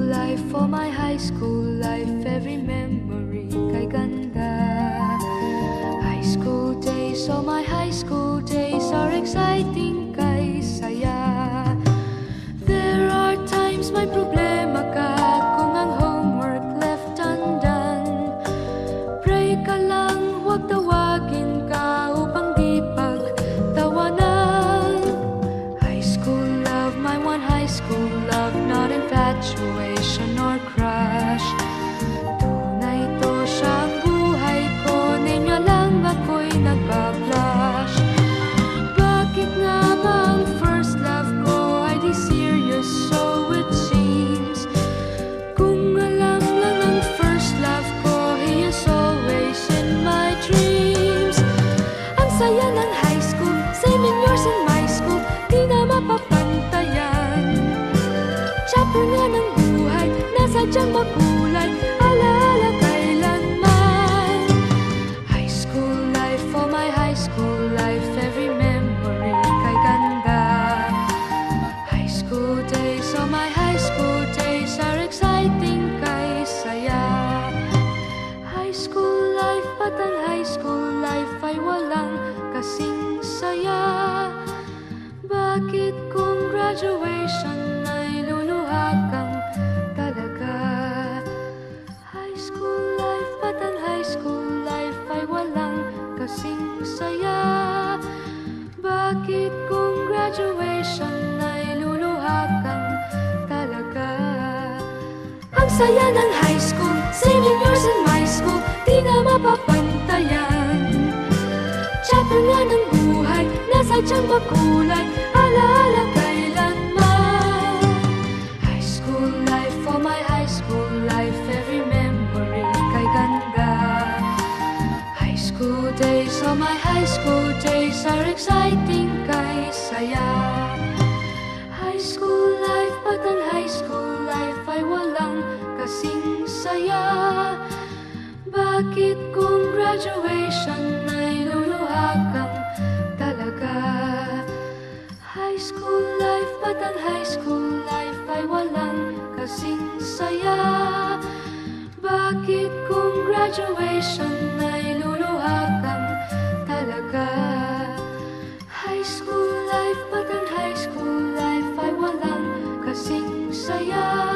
life, for my high school life, every memory kay ganda. High school days, oh my high school days are exciting kay saya. There are times may problema ka kung ang homework left undone. Pray ka lang, huwag tawagin ka upang di pagtawanan. High school love, my one high school love, not infatuation or crush. Tunay to siyang buhay ko, niya lang ako'y nagbablush. Bakit nga ba ang first love ko ay di serious, so it seems? Kung alam lang ang first love ko, he is always in my dreams. Ang saya ng high school, same in yours in my school, di na mapapantayan. Chapter nga ng buhay, nasadyang makulay, alaala kailanman. High school life, for my high school life, every memory kay ganda. High school days, oh my high school days are exciting kay saya. High school life, at ang high school life ay walang kasing saya. Bakit kung graduation ay luluha kang talaga? High school life, at ang high school life ay walang kasing saya. Bakit kung graduation ay luluha kang talaga? Ang saya ng high school, same in yours in my school, di na mapapantayan. Chapter nga ng buhay, nasadyang makulay, alaala kailanman. High school life, for my high school life, every memory kay ganda. High school days, oh my high school days are exciting kay saya. High school life, at ang high school life ay walang kasing saya. Bakit kung graduation ay luluha kang talaga? High school life, at ang high school life ay walang kasing saya. Bakit kung graduation ay luluha kang talaga? High school life, at ang high school life ay walang kasing saya.